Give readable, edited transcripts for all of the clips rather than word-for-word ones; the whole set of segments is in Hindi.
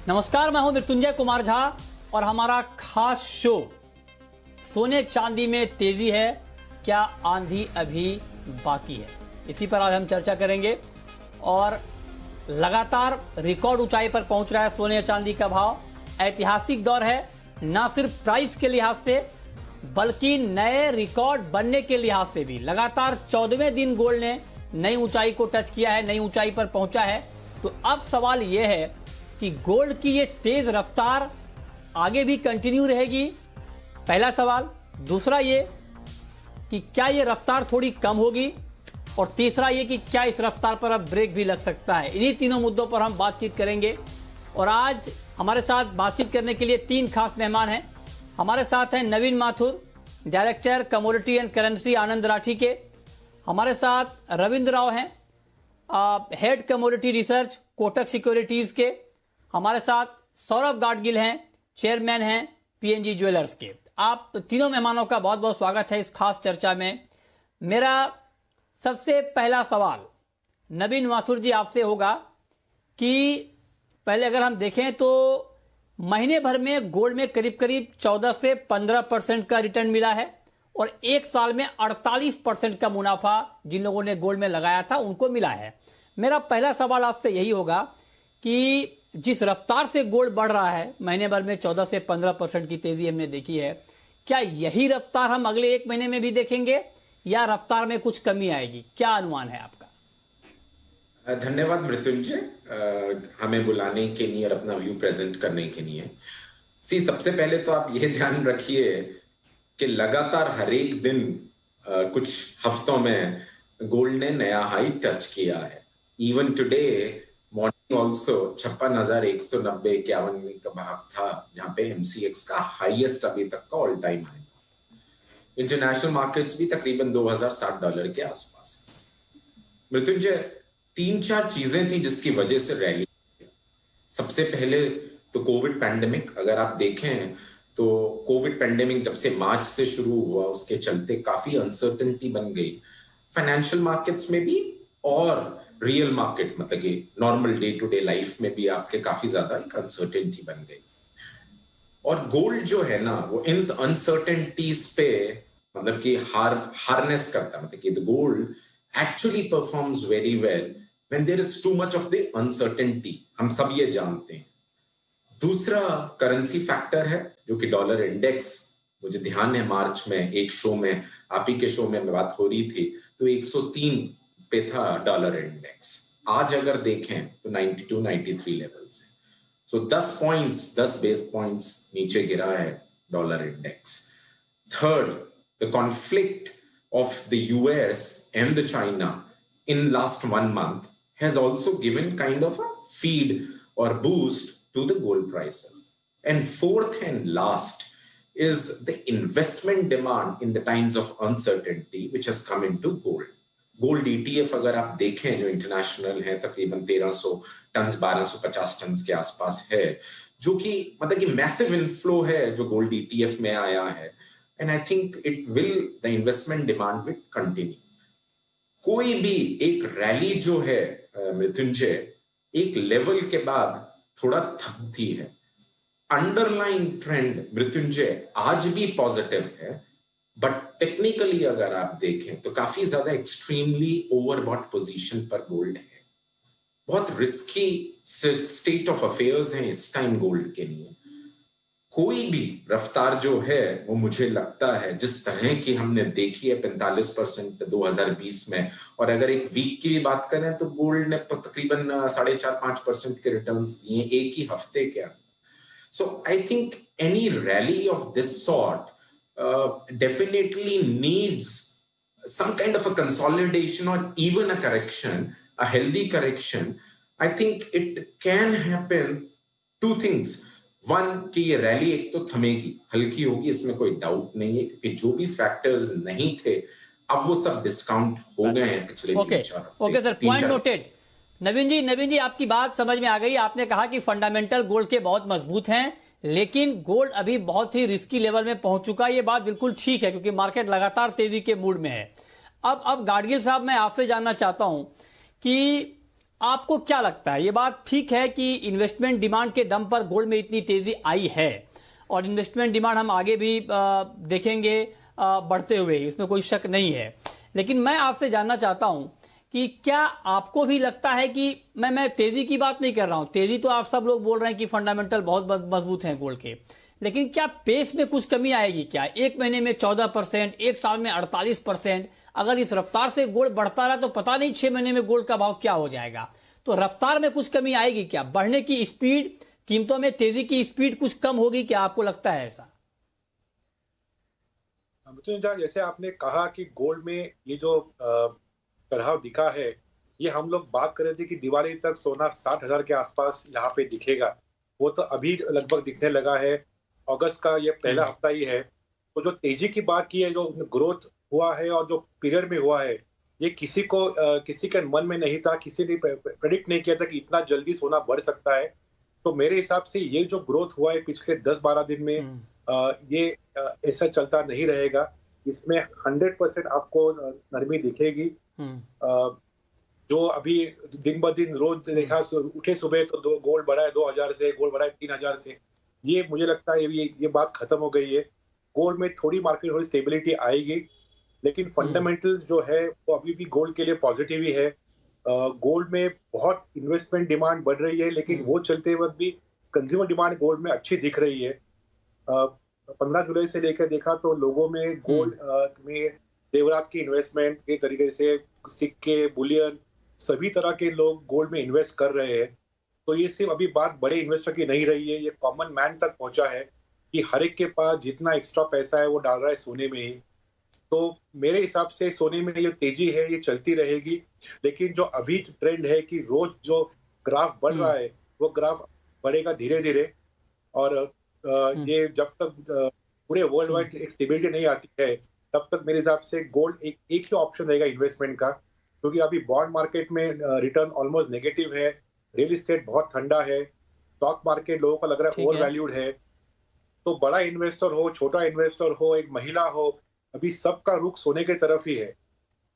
नमस्कार, मैं हूं मृत्युंजय कुमार झा और हमारा खास शो सोने चांदी में तेजी है क्या आंधी अभी बाकी है, इसी पर आज हम चर्चा करेंगे। और लगातार रिकॉर्ड ऊंचाई पर पहुंच रहा है सोने चांदी का भाव। ऐतिहासिक दौर है, ना सिर्फ प्राइस के लिहाज से बल्कि नए रिकॉर्ड बनने के लिहाज से भी। लगातार 14वें दिन गोल्ड ने नई ऊंचाई को टच किया है, नई ऊंचाई पर पहुंचा है। तो अब सवाल यह है कि गोल्ड की ये तेज रफ्तार आगे भी कंटिन्यू रहेगी, पहला सवाल। दूसरा ये कि क्या ये रफ्तार थोड़ी कम होगी, और तीसरा ये कि क्या इस रफ्तार पर अब ब्रेक भी लग सकता है। इन्हीं तीनों मुद्दों पर हम बातचीत करेंगे। और आज हमारे साथ बातचीत करने के लिए तीन खास मेहमान हैं। हमारे साथ हैं Naveen Mathur, director commodity and currency Anand Rathi के। हमारे साथ रविंद्र राव हैं, head commodity research Kotak securities के। हमारे साथ सौरभ गाडगिल हैं, चेयरमैन हैं पीएनजी ज्वेलर्स के। आप तीनों मेहमानों का बहुत बहुत स्वागत है इस खास चर्चा में। मेरा सबसे पहला सवाल नवीन माथुर जी आपसे होगा कि पहले अगर हम देखें तो महीने भर में गोल्ड में करीब करीब 14 से 15% का रिटर्न मिला है और एक साल में 48% का मुनाफा जिन लोगों ने गोल्ड में लगाया था उनको मिला है। मेरा पहला सवाल आपसे यही होगा कि जिस रफ्तार से गोल्ड बढ़ रहा है, महीने भर में 14 से 15% की तेजी हमने देखी है, क्या यही रफ्तार हम अगले एक महीने में भी देखेंगे या रफ्तार में कुछ कमी आएगी? क्या अनुमान है आपका? धन्यवाद मृत्युंजय, हमें बुलाने के लिए और अपना व्यू प्रेजेंट करने के लिए। सबसे पहले तो आप ये ध्यान रखिए कि लगातार हर एक दिन कुछ हफ्तों में गोल्ड ने नया हाई टच किया है। इवन टुडे मॉर्निंग ऑल्सो 56,190-51 का भाव था, जहां पे एमसीएक्स का हाईएस्ट अभी तक का all time high. International markets भी तकरीबन $2,060 के आसपास। मृत्युंजय, 3-4 चीजें थी जिसकी वजह से रैली। सबसे पहले तो कोविड पैंडेमिक। अगर आप देखें तो कोविड पैंडेमिक जब से मार्च से शुरू हुआ, उसके चलते काफी अनसर्टेनिटी बन गई फाइनेंशियल मार्केट्स में भी, और रियल मार्केट मतलब कि normal day to day life में भी आपके काफी ज्यादा एक अनसर्टेनिटी बन गई। और गोल्ड जो है ना, वो इन अनसर्टेनिटीज पे मतलब कि हार्नेस करता, मतलब कि the gold actually performs very well when there is too much of the uncertainty. हम सब ये जानते हैं। दूसरा करेंसी फैक्टर है जो कि डॉलर इंडेक्स। मुझे ध्यान है मार्च में एक शो में, आप ही के शो में बात हो रही थी, तो 103 पे था डॉलर इंडेक्स। आज अगर देखें तो 92-93 लेवल्स है। सो 10 बेस पॉइंट्स नीचे गिरा है dollar index. Third, the conflict of the US and the China in last 1 month has also given kind of a feed or boost to the gold prices. And fourth and last is the investment demand in the times of uncertainty which has come into gold. Gold ETF अगर आप देखें जो इंटरनेशनल है, तकरीबन 1300 टन 1250 टन के आसपास है, जो कि मतलब कि मैसिव इनफ्लो है जो गोल्ड ETF में आया है। And I think the investment demand will continue. कोई भी एक रैली जो है मृत्युंजय, एक लेवल के बाद थोड़ा थकती है। अंडरलाइन ट्रेंड मृत्युंजय आज भी पॉजिटिव है, बट टेक्निकली अगर आप देखें तो काफी ज्यादा एक्सट्रीमली ओवरबॉट पोजीशन पर गोल्ड है। बहुत रिस्की स्टेट ऑफ अफेयर्स है इस टाइम गोल्ड के लिए। कोई भी रफ्तार जो है वो मुझे लगता है जिस तरह की हमने देखी है 45% 2020 में, और अगर एक वीक की भी बात करें तो गोल्ड ने तकरीबन 4.5-5% के रिटर्न्स दिए एक ही हफ्ते के अंदर। So I think any rally of this sort definitely needs some kind of a consolidation or even a correction, a healthy correction. I think it can happen two things. One कि ये रैली एक तो थमेगी, हल्की होगी, इसमें कोई डाउट नहीं है, क्योंकि जो भी फैक्टर्स नहीं थे अब वो सब डिस्काउंट हो गए हैं पिछले 3-4 हफ्ते। Okay sir, point noted. Naveen ji आपकी बात समझ में आ गई। आपने कहा कि फंडामेंटल गोल्ड के बहुत मजबूत हैं, लेकिन गोल्ड अभी बहुत ही रिस्की लेवल में पहुंच चुका है। ये बात बिल्कुल ठीक है क्योंकि मार्केट लगातार तेजी के मूड में है। अब गाडगिल साहब, मैं आपसे जानना चाहता हूं कि आपको क्या लगता है, ये बात ठीक है कि इन्वेस्टमेंट डिमांड के दम पर गोल्ड में इतनी तेजी आई है, और इन्वेस्टमेंट डिमांड हम आगे भी देखेंगे बढ़ते हुए, इसमें कोई शक नहीं है। लेकिन मैं आपसे जानना चाहता हूं कि क्या आपको भी लगता है कि मैं तेजी की बात नहीं कर रहा हूं, तेजी तो आप सब लोग बोल रहे हैं कि फंडामेंटल बहुत मजबूत हैं गोल्ड के, लेकिन क्या पेस में कुछ कमी आएगी? क्या एक महीने में 14%, एक साल में 48%? अगर इस रफ्तार से गोल्ड बढ़ता रहा तो पता नहीं 6 महीने में गोल्ड का भाव क्या हो जाएगा। तो रफ्तार में कुछ कमी आएगी क्या? बढ़ने की स्पीड, कीमतों में तेजी की स्पीड कुछ कम होगी क्या? आपको लगता है ऐसा? जैसे आपने कहा कि गोल्ड में ये जो चढ़ाव दिखा है, ये हम लोग बात कर रहे थे कि दिवाली तक सोना 60,000 के आसपास यहाँ पे दिखेगा, वो तो अभी लगभग दिखने लगा है। अगस्त का ये पहला हफ्ता ही है। तो जो तेजी की बात की है, जो ग्रोथ हुआ है और जो पीरियड में हुआ है, ये किसी के मन में नहीं था, किसी ने प्रेडिक्ट नहीं किया था कि इतना जल्दी सोना बढ़ सकता है। तो मेरे हिसाब से ये जो ग्रोथ हुआ है पिछले 10-12 दिन में, ये ऐसा चलता नहीं रहेगा। इसमें 100% आपको नरमी दिखेगी। जो अभी दिन ब दिन रोज देखा, उठे सुबह तो गोल्ड बढ़ा है 2,000 से, गोल्ड बढ़ा है 3,000 से, ये मुझे लगता है ये बात खत्म हो गई है। गोल्ड में थोड़ी मार्केट थोड़ी स्टेबिलिटी आएगी, लेकिन फंडामेंटल्स जो है वो अभी भी गोल्ड के लिए पॉजिटिव ही है। गोल्ड में बहुत इन्वेस्टमेंट डिमांड बढ़ रही है, लेकिन वो चलते वक्त भी कंज्यूमर डिमांड गोल्ड में अच्छी दिख रही है। 15 जुलाई से लेकर देखा तो लोगों में गोल्ड में जेवरात की इन्वेस्टमेंट के तरीके से सिक्के, बुलियन, सभी तरह के लोग गोल्ड में इन्वेस्ट कर रहे हैं। तो ये सिर्फ अभी बात बड़े इन्वेस्टर की नहीं रही है, ये कॉमन मैन तक पहुंचा है कि हर एक के पास जितना एक्स्ट्रा पैसा है वो डाल रहा है सोने में ही। तो मेरे हिसाब से सोने में ये तेजी है, ये चलती रहेगी। लेकिन जो अभी ट्रेंड है कि रोज जो ग्राफ बढ़ रहा है, वो ग्राफ बढ़ेगा धीरे धीरे, और ये जब तक पूरे वर्ल्ड वाइड एक स्टेबिलिटी नहीं आती है, तब तक मेरे हिसाब से गोल्ड एक ही ऑप्शन रहेगा इन्वेस्टमेंट का। क्योंकि अभी बॉन्ड मार्केट में रिटर्न ऑलमोस्ट नेगेटिव है, रियल एस्टेट बहुत ठंडा है, स्टॉक मार्केट लोगों को लग रहा है ओवर वैल्यूड है। तो बड़ा इन्वेस्टर हो, छोटा इन्वेस्टर हो, एक महिला हो, अभी सबका रुख सोने की तरफ ही है।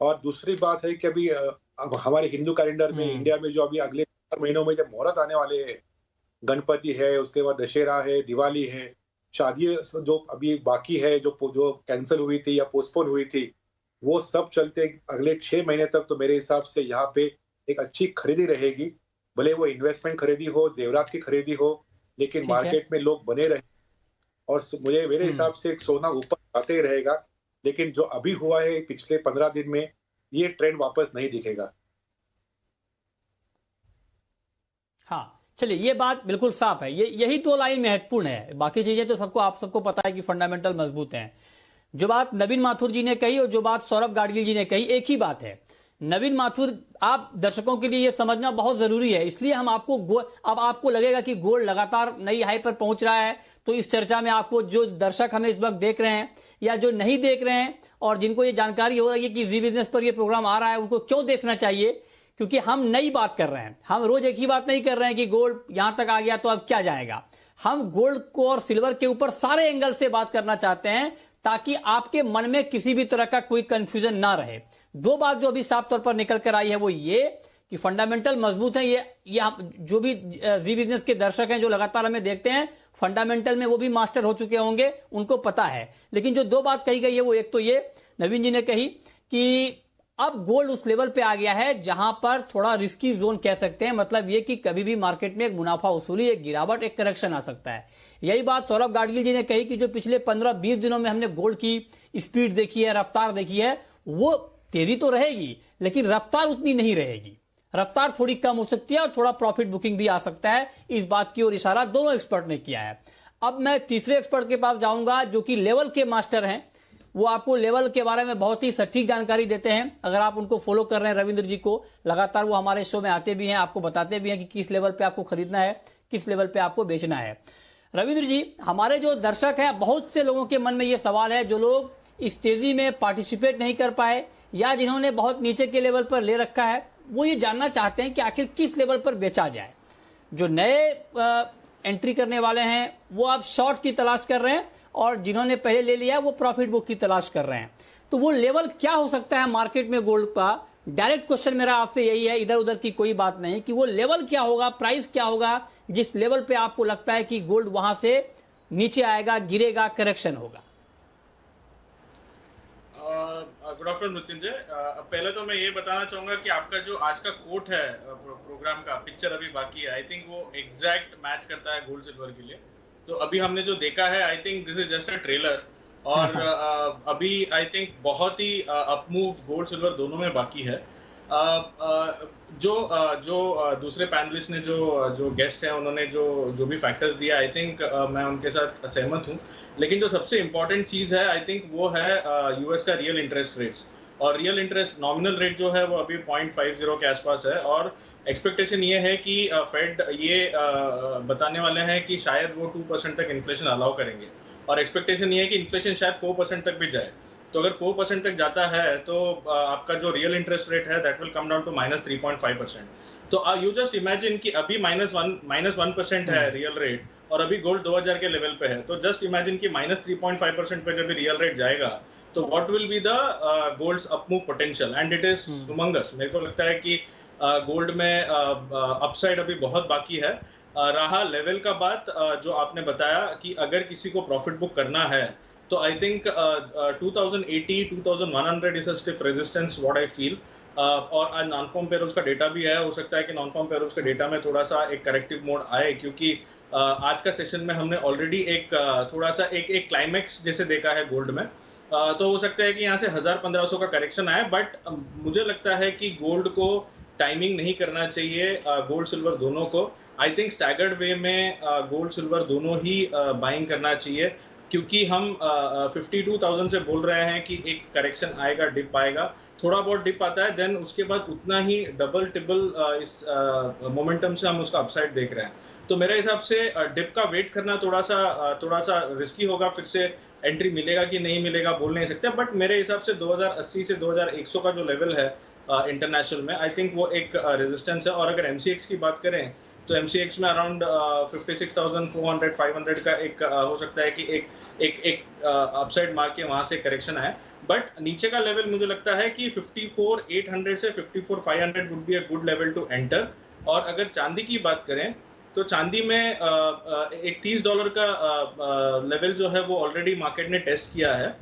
और दूसरी बात है कि अभी अब हमारे हिंदू कैलेंडर में, इंडिया में जो अभी अगले 4 महीनों में जब मुहूर्त आने वाले हैं, गणपति है, उसके बाद दशहरा है, दिवाली है, शादी जो अभी बाकी है, जो कैंसिल हुई थी या पोस्टपोन हुई थी, वो सब चलते अगले 6 महीने तक। तो मेरे हिसाब से यहाँ पे एक अच्छी खरीदी रहेगी, भले वो इन्वेस्टमेंट खरीदी हो, जेवरात की खरीदी हो, लेकिन मार्केट में लोग बने रहे। और मेरे हिसाब से सोना ऊपर आते ही रहेगा, लेकिन जो अभी हुआ है पिछले 15 दिन में, ये ट्रेंड वापस नहीं दिखेगा। हाँ, चलिए, ये बात बिल्कुल साफ है। यही 2 लाइन महत्वपूर्ण है, बाकी चीजें तो आप सबको पता है कि फंडामेंटल मजबूत हैं। जो बात नवीन माथुर जी ने कही और जो बात सौरभ गाडगिल जी ने कही, एक ही बात है। नवीन माथुर, आप दर्शकों के लिए ये समझना बहुत जरूरी है, इसलिए हम अब आपको लगेगा कि गोल्ड लगातार नई हाई पर पहुंच रहा है, तो इस चर्चा में आपको जो दर्शक हमें इस वक्त देख रहे हैं या जो नहीं देख रहे हैं और जिनको ये जानकारी हो रही है कि जी बिजनेस पर ये प्रोग्राम आ रहा है, उनको क्यों देखना चाहिए? क्योंकि हम नई बात कर रहे हैं, हम रोज एक ही बात नहीं कर रहे हैं कि गोल्ड यहां तक आ गया तो अब क्या जाएगा। हम गोल्ड को और सिल्वर के ऊपर सारे एंगल से बात करना चाहते हैं, ताकि आपके मन में किसी भी तरह का कोई कंफ्यूजन ना रहे। 2 बात जो अभी साफ तौर पर निकल कर आई है वो ये कि फंडामेंटल मजबूत है। ये जो भी जी बिजनेस के दर्शक हैं जो लगातार हमें देखते हैं, फंडामेंटल में वो भी मास्टर हो चुके होंगे, उनको पता है। लेकिन जो 2 बात कही गई है वो एक तो ये नवीन जी ने कही कि अब गोल्ड उस लेवल पे आ गया है जहां पर थोड़ा रिस्की जोन कह सकते हैं, मतलब ये कि कभी भी मार्केट में एक मुनाफा वसूली, एक गिरावट, एक करेक्शन आ सकता है। यही बात सौरभ गाडगिल जी ने कही कि जो पिछले 15-20 दिनों में हमने गोल्ड की स्पीड देखी है, रफ्तार देखी है, वो तेजी तो रहेगी लेकिन रफ्तार उतनी नहीं रहेगी, रफ्तार थोड़ी कम हो सकती है और थोड़ा प्रॉफिट बुकिंग भी आ सकता है। इस बात की ओर इशारा दोनों एक्सपर्ट ने किया है। अब मैं तीसरे एक्सपर्ट के पास जाऊंगा जो कि लेवल के मास्टर हैं, वो आपको लेवल के बारे में बहुत ही सटीक जानकारी देते हैं। अगर आप उनको फॉलो कर रहे हैं, रविंद्र जी को लगातार, वो हमारे शो में आते भी हैं, आपको बताते भी हैं कि किस लेवल पे आपको खरीदना है, किस लेवल पे आपको बेचना है। रविंद्र जी, हमारे जो दर्शक हैं, बहुत से लोगों के मन में ये सवाल है, जो लोग इस तेजी में पार्टिसिपेट नहीं कर पाए या जिन्होंने बहुत नीचे के लेवल पर ले रखा है, वो ये जानना चाहते हैं कि आखिर किस लेवल पर बेचा जाए। जो नए एंट्री करने वाले हैं वो आप शॉर्ट की तलाश कर रहे हैं और जिन्होंने पहले ले लिया वो प्रॉफिट बुक की तलाश कर रहे हैं। तो वो लेवल क्या हो सकता है मार्केट में गोल्ड का, डायरेक्ट क्वेश्चन मेरा आपसे यही है, इधर उधर की कोई बात नहीं, कि वो लेवल क्या होगा, प्राइस क्या होगा जिस लेवल पे आपको लगता है कि गोल्ड वहां से नीचे आएगा, गिरेगा, करेक्शन होगा? Good afternoon Mrityunjay. पहले तो मैं ये बताना चाहूंगा कि आपका जो आज का कोट है प्रोग्राम का, पिक्चर अभी बाकी है, आई थिंक वो एग्जैक्ट मैच करता है गोल्ड सिल्वर के लिए। तो अभी हमने जो देखा है, I think this is just a trailer, और अभी आई थिंक बहुत ही अपमूव गोल्ड सिल्वर दोनों में बाकी है। जो दूसरे पैनलिस्ट ने जो गेस्ट हैं उन्होंने जो भी फैक्टर्स दिया, आई थिंक मैं उनके साथ सहमत हूं। लेकिन जो सबसे इंपॉर्टेंट चीज है, आई थिंक वो है यूएस का रियल इंटरेस्ट रेट्स। और रियल इंटरेस्ट नॉमिनल रेट जो है वो अभी 0.50 के आसपास है, और एक्सपेक्टेशन ये है कि फेड ये बताने वाले हैं कि शायद वो 2% तक इन्फ्लेशन अलाउ करेंगे, और एक्सपेक्टेशन ये है कि इन्फ्लेशन शायद 4% तक भी जाए। तो अगर 4% तक जाता है तो आपका जो रियल इंटरेस्ट रेट है that will come down to -3.5%। तो यू जस्ट इमेजिन कि अभी -1% है रियल रेट, और अभी गोल्ड 2000 के लेवल पे है। तो जस्ट इमेजिन कि -3.5% पे जब रियल रेट जाएगा तो what will be the gold's upmove potential, and it is humongous. मेरे को लगता है कि गोल्ड में अपसाइड अभी बहुत बाकी है। रहा लेवल का बात, जो आपने बताया कि अगर किसी को प्रॉफिट बुक करना है, तो I think 2080 2100 is a stiff resistance what I feel. और आज नॉन फॉर्म पेरोल्स का डेटा भी है, हो सकता है कि नॉन फॉर्म पेरोल्स के डेटा में थोड़ा सा एक करेक्टिव मोड आए, क्योंकि आज का सेशन में हमने ऑलरेडी एक थोड़ा सा एक क्लाइमैक्स जैसे देखा है गोल्ड में। तो हो सकता है कि यहाँ से 1000-1500 का करेक्शन आए, बट मुझे लगता है कि गोल्ड को टाइमिंग नहीं करना चाहिए, गोल्ड सिल्वर दोनों को। आई थिंक स्टैगर्ड वे में गोल्ड सिल्वर दोनों ही बाइंग करना चाहिए, क्योंकि हम 52,000 से बोल रहे हैं कि एक करेक्शन आएगा, डिप आएगा, थोड़ा बहुत डिप आता है, देन उसके बाद उतना ही डबल टिबल इस मोमेंटम से हम उसका अपसाइड देख रहे हैं। तो मेरे हिसाब से डिप का वेट करना थोड़ा सा रिस्की होगा। फिर से एंट्री मिलेगा कि नहीं मिलेगा बोल नहीं सकते, बट मेरे हिसाब से 2080 से 2100 का जो लेवल है इंटरनेशनल में, आई थिंक वो एक रेजिस्टेंस है। और अगर एमसीएक्स की बात करें तो एमसीएक्स में अराउंड 56,400-500 का एक हो सकता है कि एक अपसाइड मार के वहां से करेक्शन आए, बट नीचे का लेवल मुझे लगता है कि 54,800 से 54,500 would be a good level to enter. और अगर चांदी की बात करें तो चांदी में एक $30 का लेवल जो है वो ऑलरेडी मार्केट ने टेस्ट किया है।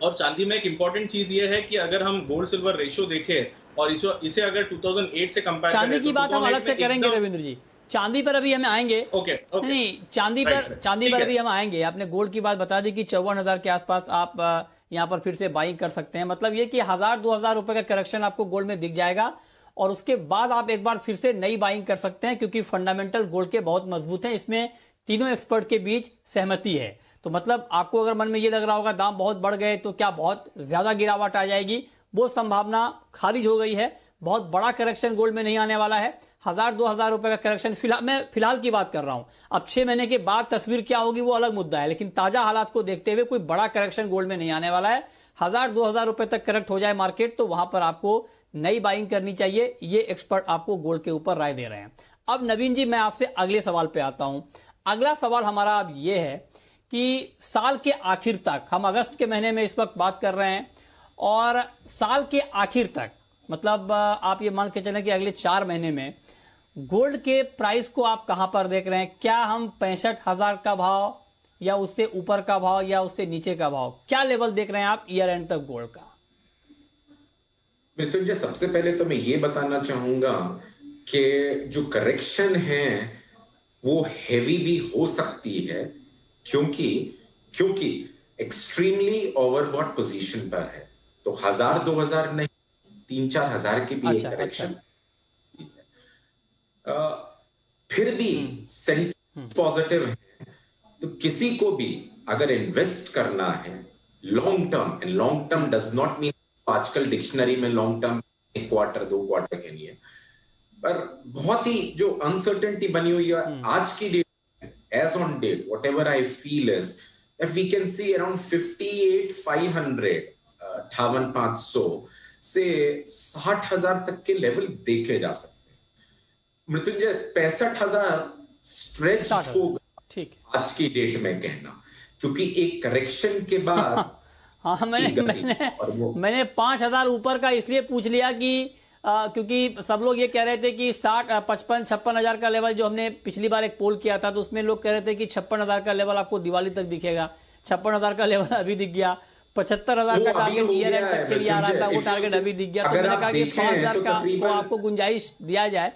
और चांदी में एक इंपॉर्टेंट चीज ये है कि अगर हम गोल्ड सिल्वर रेशियो देखें और इसे अगर 2008 से कंपेयर करें, चांदी की बात हम अलग से करेंगे रविंद्र जी, चांदी पर अभी हमें आएंगे। ओके नहीं, चांदी पर अभी हम आएंगे। आपने गोल्ड की बात बता दी कि 54,000 के आसपास आप यहाँ पर फिर से बाइंग कर सकते हैं। मतलब ये कि 1000-2000 रुपए का करेक्शन आपको गोल्ड में दिख जाएगा, और उसके बाद आप एक बार फिर से नई बाइंग कर सकते हैं, क्योंकि फंडामेंटल गोल्ड के बहुत मजबूत हैं। इसमें तीनों एक्सपर्ट के बीच सहमति है। तो मतलब आपको अगर मन में ये लग रहा होगा दाम बहुत बढ़ गए तो क्या बहुत ज्यादा गिरावट आ जाएगी, वो संभावना खारिज हो गई है। बहुत बड़ा करेक्शन गोल्ड में नहीं आने वाला है। 1000-2000 रुपए का करेक्शन मैं फिलहाल की बात कर रहा हूं। अब 6 महीने के बाद तस्वीर क्या होगी वो अलग मुद्दा है, लेकिन ताजा हालात को देखते हुए कोई बड़ा करेक्शन गोल्ड में नहीं आने वाला है। 1000-2000 रुपए तक करेक्ट हो जाए मार्केट तो वहां पर आपको नई बाइंग करनी चाहिए। ये एक्सपर्ट आपको गोल्ड के ऊपर राय दे रहे हैं। अब नवीन जी, मैं आपसे अगले सवाल पे आता हूं। अगला सवाल हमारा अब ये है कि साल के आखिर तक, हम अगस्त के महीने में इस वक्त बात कर रहे हैं, और साल के आखिर तक मतलब आप ये मान के चलें कि अगले 4 महीने में गोल्ड के प्राइस को आप कहां पर देख रहे हैं? क्या हम 65,000 का भाव, या उससे ऊपर का भाव, या उससे नीचे का भाव, क्या लेवल देख रहे हैं आप ईयर एंड तक गोल्ड का? मृत्युंजय, सबसे पहले तो मैं ये बताना चाहूंगा कि जो करेक्शन है वो हैवी भी हो सकती है, क्योंकि एक्सट्रीमली ओवरबॉट पोजीशन पर है। तो 1000-2000 नहीं, 3-4 की भी एक करेक्शन फिर भी सही पॉजिटिव है। तो किसी को भी अगर इन्वेस्ट करना है long term, and long term does not mean आजकल डिक्शनरी में लॉन्ग टर्म 1 क्वार्टर 2 क्वार्टर के लिए, पर बहुत ही जो अनसर्टेनिटी बनी हुई है आज की date, as on date, whatever I feel is that we can see around 58,500, 58,500 से 60,000 तक के लेवल देखे जा सकते हैं। मृत्युंजय, 65,000 स्ट्रेच होगा, ठीक आज की डेट में कहना, क्योंकि एक करेक्शन के बाद हाँ, मैंने 5,000 ऊपर का इसलिए पूछ लिया कि क्योंकि सब लोग ये कह रहे थे कि 55-56 हजार का लेवल, जो हमने पिछली बार एक पोल किया था तो उसमें लोग कह रहे थे कि 56 हजार का लेवल आपको दिवाली तक दिखेगा। 56 हजार का लेवल अभी दिख गया। 75 हजार का टारगेट ईयर एंड तक के लिए आ रहा था, वो टारगेट अभी दिख गया। तो मैंने कहा कि 5,000 का तो आपको गुंजाइश दिया जाए।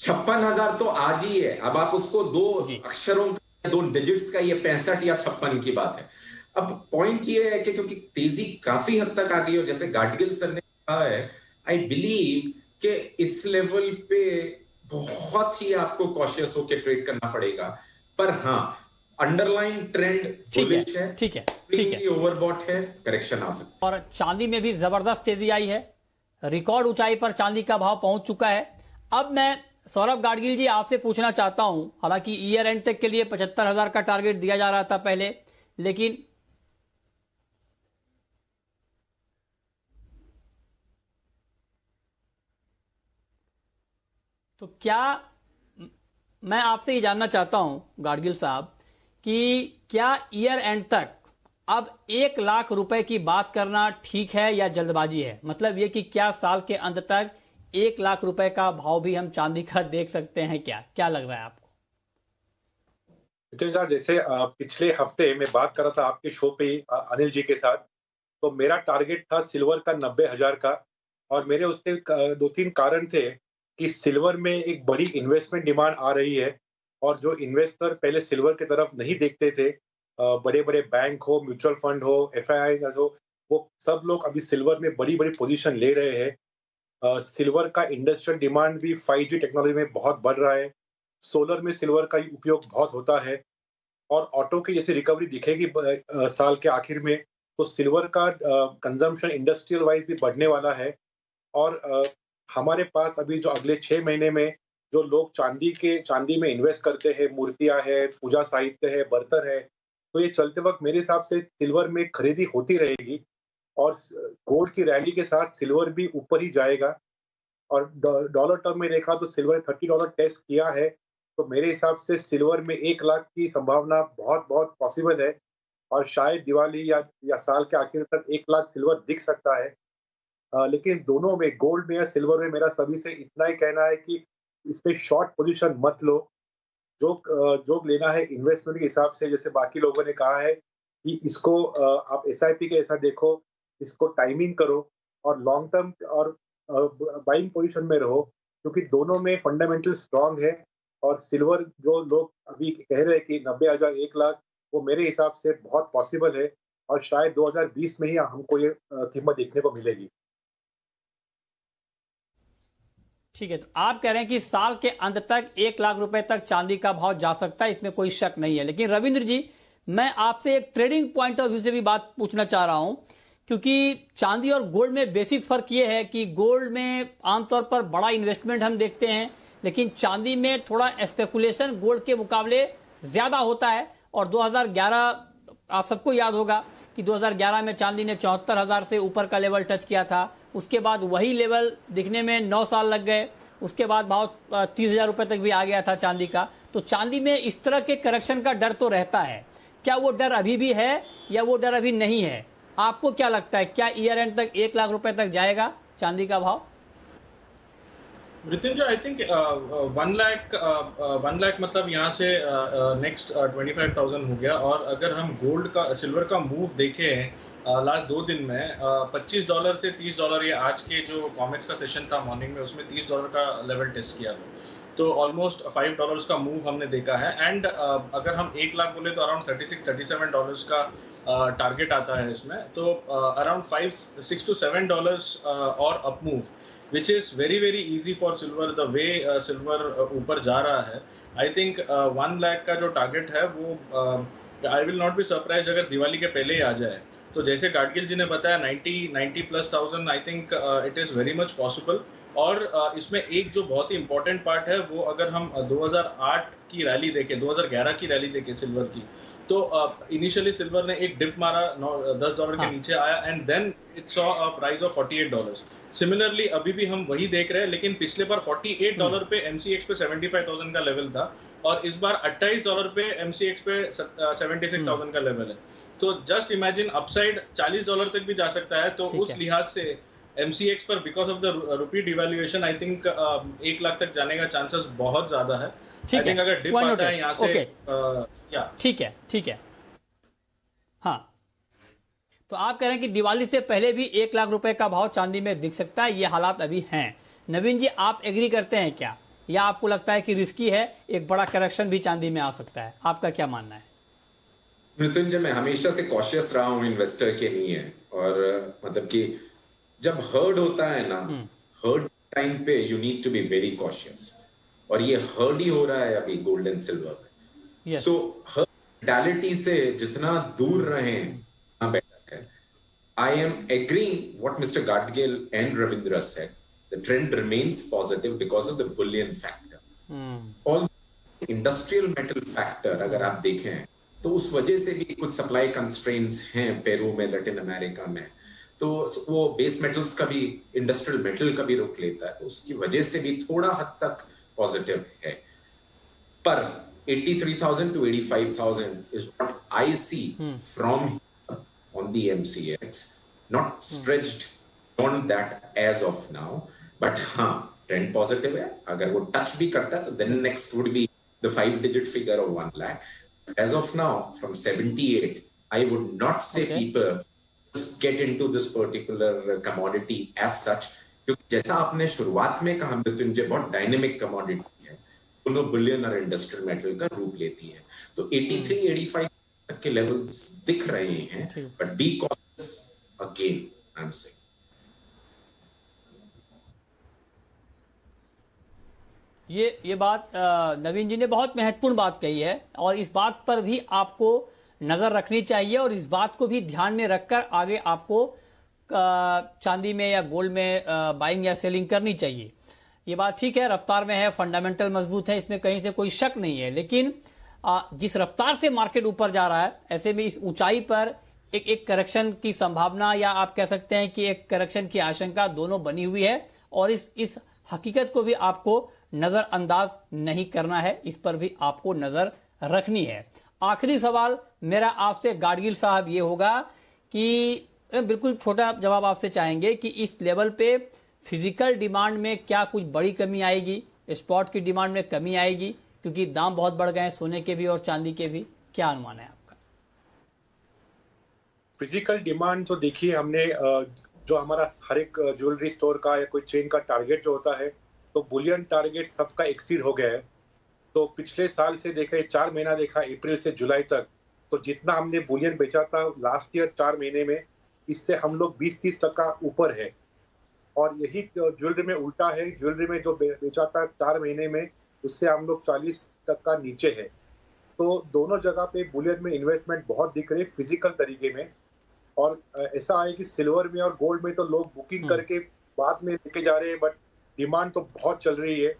56,000 तो आज ही है। अब आप उसको 2 अक्षरों का, 2 डिजिट्स का, ये 65 या 56 की बात है। अब पॉइंट ये है कि क्योंकि तेजी काफी हद तक आ गई, और जैसे गाडगिल सर ने कहा है, आई बिलीव कि इस लेवल पे बहुत ही आपको कॉशियस होकर ट्रेड करना पड़ेगा। पर हाँ, अंडरलाइन ट्रेंड बुलिश है, ठीक है, ओवरबॉट है, करेक्शन आ सकता है। और चांदी में भी जबरदस्त तेजी आई है, रिकॉर्ड ऊंचाई पर चांदी का भाव पहुंच चुका है। अब मैं सौरभ गाडगिल जी आपसे पूछना चाहता हूं, हालांकि ईयर एंड तक के लिए 75,000 का टारगेट दिया जा रहा था पहले, लेकिन तो क्या, मैं आपसे ये जानना चाहता हूं गाडगिल साहब कि क्या ईयर एंड तक अब 1 लाख रुपए की बात करना ठीक है या जल्दबाजी है? मतलब ये कि क्या साल के अंत तक 1 लाख रुपए का भाव भी हम चांदी का देख सकते हैं? क्या लग रहा है आपको? जैसे पिछले हफ्ते मैं बात कर रहा था आपके शो पे अनिल जी के साथ, तो मेरा टारगेट था सिल्वर का 90,000 का, और मेरे उसके 2-3 कारण थे कि सिल्वर में एक बड़ी इन्वेस्टमेंट डिमांड आ रही है, और जो इन्वेस्टर पहले सिल्वर की तरफ नहीं देखते थे, बड़े बड़े बैंक हो, म्यूचुअल फंड हो, FII हो, वो सब लोग अभी सिल्वर में बड़ी बड़ी पोजीशन ले रहे हैं। सिल्वर का इंडस्ट्रियल डिमांड भी 5G टेक्नोलॉजी में बहुत बढ़ रहा है। सोलर में सिल्वर का उपयोग बहुत होता है, और ऑटो की जैसे रिकवरी दिखेगी साल के आखिर में, तो सिल्वर का कंजम्पशन इंडस्ट्रियल वाइज भी बढ़ने वाला है। और हमारे पास अभी जो अगले 6 महीने में जो लोग चांदी में इन्वेस्ट करते हैं, मूर्तियां है, पूजा साहित्य है, बर्तन है, तो ये चलते वक्त मेरे हिसाब से सिल्वर में खरीदी होती रहेगी, और गोल्ड की रैली के साथ सिल्वर भी ऊपर ही जाएगा। और डॉलर टर्म में देखा तो सिल्वर $30 टेस्ट किया है, तो मेरे हिसाब से सिल्वर में 1 लाख की संभावना बहुत बहुत पॉसिबल है, और शायद दिवाली या साल के आखिर तक 1 लाख सिल्वर दिख सकता है। लेकिन दोनों में, गोल्ड में या सिल्वर में, मेरा सभी से इतना ही कहना है कि इसमें शॉर्ट पोजीशन मत लो। जो लेना है इन्वेस्टमेंट के हिसाब से, जैसे बाकी लोगों ने कहा है कि इसको आप SIP के ऐसा देखो, इसको टाइमिंग करो, और लॉन्ग टर्म और बाइंग पोजीशन में रहो, क्योंकि दोनों में फंडामेंटल स्ट्रांग है। और सिल्वर जो लोग अभी कह रहे हैं कि 90,000 1 लाख, वो मेरे हिसाब से बहुत पॉसिबल है, और शायद 2020 में ही हमको ये कीमत देखने को मिलेगी। ठीक है, तो आप कह रहे हैं कि साल के अंत तक 1 लाख रुपए तक चांदी का भाव जा सकता है, इसमें कोई शक नहीं है। लेकिन रविंद्र जी, मैं आपसे एक ट्रेडिंग पॉइंट ऑफ व्यू से भी बात पूछना चाह रहा हूं, क्योंकि चांदी और गोल्ड में बेसिक फर्क ये है कि गोल्ड में आमतौर पर बड़ा इन्वेस्टमेंट हम देखते हैं, लेकिन चांदी में थोड़ा स्पेकुलेशन गोल्ड के मुकाबले ज्यादा होता है। और 2011 आप सबको याद होगा कि 2011 में चांदी ने 74,000 से ऊपर का लेवल टच किया था। उसके बाद वही लेवल दिखने में 9 साल लग गए, उसके बाद भाव 30,000 रुपए तक भी आ गया था चांदी का। तो चांदी में इस तरह के करेक्शन का डर तो रहता है, क्या वो डर अभी भी है या वो डर अभी नहीं है? आपको क्या लगता है, क्या ईयर एंड तक 1 लाख रुपए तक जाएगा चांदी का भाव? मृत्युंजय, आई थिंक 1 लाख मतलब यहाँ से नेक्स्ट 25,000 हो गया। और अगर हम सिल्वर का मूव देखें लास्ट 2 दिन में, $25 से $30, ये आज के जो कॉमेक्स का सेशन था मॉर्निंग में, उसमें $30 का लेवल टेस्ट किया था, तो ऑलमोस्ट $5 का मूव हमने देखा है। एंड अगर हम 1 लाख बोले तो अराउंड $36-37 का टारगेट आता है इसमें, तो अराउंड $6 to $7 और up move, which is very very easy for silver, the way silver ऊपर जा रहा है। I think 1 लाख का जो टारगेट है वो I will not be surprised अगर दिवाली के पहले ही आ जाए। तो जैसे गाडगिल जी ने बताया 90+ I think it is very much possible। और इसमें एक जो बहुत ही इम्पोर्टेंट पार्ट है, वो अगर हम 2008 की रैली देखें, 2011 की रैली देखें सिल्वर की, तो इनिशियली सिल्वर ने एक डिप मारा, $10 के नीचे आया, and then it saw a price of $48। Similarly अभी भी हम वही देख रहे हैं, लेकिन पिछले बार $48 पे MCX पे 75,000 का लेवल था, और इस बार $28 पे MCX पे 76,000 का लेवल है। तो जस्ट इमेजिन अपसाइड $40 तक भी जा सकता है। तो उस लिहाज से MCX पर because of the rupee devaluation I think 1 lakh तक जाने का चांसेस बहुत ज्यादा है। आई थिंक अगर डिप आता है यहाँ से ठीक है हाँ, तो आप कह रहे हैं कि दिवाली से पहले भी 1 लाख रुपए का भाव चांदी में दिख सकता है, ये हालात अभी हैं। नवीन जी, आप एग्री करते हैं क्या, या आपको लगता है कि रिस्की है, एक बड़ा करेक्शन भी चांदी में आ सकता है? आपका क्या मानना है? मृत्युंजय, मैं हमेशा से कॉशियस रहा हूं इन्वेस्टर के लिए, और मतलब कि जब हर्ड होता है ना, हर्ड टाइम पे you need to be very cautious, और ये हर्ड ही हो रहा है अभी गोल्ड एंड सिल्वर में। सो हर्ड से जितना दूर रहें बेटर है। I am agreeing what mister Gadgil and Ravindra said, the trend remains positive because of the Boolean factor. All industrial metal factor अगर आप देखें तो उस वजह से भी कुछ सप्लाई कंस्ट्रेंट्स हैं पेरू में, लैटिन अमेरिका में, तो वो बेस मेटल्स का भी, इंडस्ट्रियल मेटल का भी रुक लेता है, तो उसकी वजह से भी थोड़ा हद तक पॉजिटिव है। पर 83,000 to 85,000 is what I see from here on the MCX, not stretched beyond that as of now, but हाँ, trend positive है। अगर वो टच भी करता है तो then next would be the 5-digit figure of 1 lakh. As of now, from 78, I would not say people just get into this particular commodity as such, क्योंकि जैसा आपने शुरुआत में कहा मृत्युंजय, बहुत डायनेमिक कमोडिटी है, दोनों बुलियन और इंडस्ट्रियल मेटल का रूप लेती है। तो 83-85 तक के लेवल्स दिख रहे हैं, but be cautious again, I am saying. ये बात नवीन जी ने बहुत महत्वपूर्ण बात कही है, और इस बात पर भी आपको नजर रखनी चाहिए, और इस बात को भी ध्यान में रखकर आगे आपको चांदी में या गोल्ड में बाइंग या सेलिंग करनी चाहिए। ये बात ठीक है, रफ्तार में है, फंडामेंटल मजबूत है, इसमें कहीं से कोई शक नहीं है। लेकिन जिस रफ्तार से मार्केट ऊपर जा रहा है, ऐसे में इस ऊंचाई पर एक करेक्शन की संभावना, या आप कह सकते हैं कि एक करेक्शन की आशंका दोनों बनी हुई है, और इस हकीकत को भी आपको नजरअंदाज नहीं करना है, इस पर भी आपको नजर रखनी है। आखिरी सवाल मेरा आपसे गाडगिल साहब ये होगा कि बिल्कुल छोटा जवाब आपसे चाहेंगे कि इस लेवल पे फिजिकल डिमांड में क्या कुछ बड़ी कमी आएगी, स्पॉट की डिमांड में कमी आएगी, क्योंकि दाम बहुत बढ़ गए हैं सोने के भी और चांदी के भी? क्या अनुमान है आपका? फिजिकल डिमांड तो देखिए, हमने जो हमारा हर एक ज्वेलरी स्टोर का या कोई चेन का टारगेट जो होता है, तो बुलियन टारगेट सबका एक्सीड हो गया है। तो पिछले साल से देखा, 4 महीना देखा, अप्रैल से जुलाई तक, तो जितना हमने बुलियन बेचा था लास्ट ईयर 4 महीने में, इससे हम लोग 20-30% ऊपर है। और यही ज्वेलरी में उल्टा है, ज्वेलरी में जो बेचा था 4 महीने में, उससे हम लोग 40% नीचे है। तो दोनों जगह पे बुलियन में इन्वेस्टमेंट बहुत दिख रही है फिजिकल तरीके में। और ऐसा है कि सिल्वर में और गोल्ड में तो लोग बुकिंग करके बाद में लेके जा रहे हैं, बट डिमांड तो बहुत चल रही है।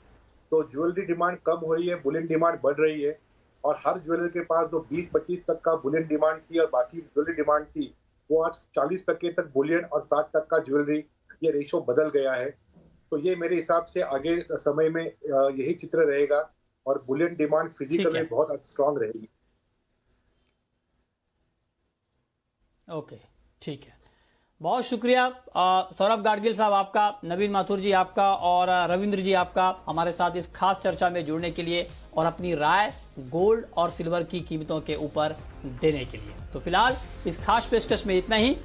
तो ज्वेलरी डिमांड कम हो रही है, बुलियन डिमांड बढ़ रही है। और हर ज्वेलर के पास जो 20-25 तक का बुलियन डिमांड थी और बाकी ज्वेलरी डिमांड थी, वो आज 40% तक बुलियन और 60% ज्वेलरी, ये रेशो बदल गया है। तो ये मेरे हिसाब से आगे समय में यही चित्र रहेगा, और बुलियन डिमांड फिजिकल में बहुत स्ट्रांग रहेगी। ओके, ठीक है, बहुत शुक्रिया सौरभ गाडगिल साहब आपका, नवीन माथुर जी आपका, और रविंद्र जी आपका हमारे साथ इस खास चर्चा में जुड़ने के लिए और अपनी राय गोल्ड और सिल्वर की कीमतों के ऊपर देने के लिए। तो फिलहाल इस खास पेशकश में इतना ही।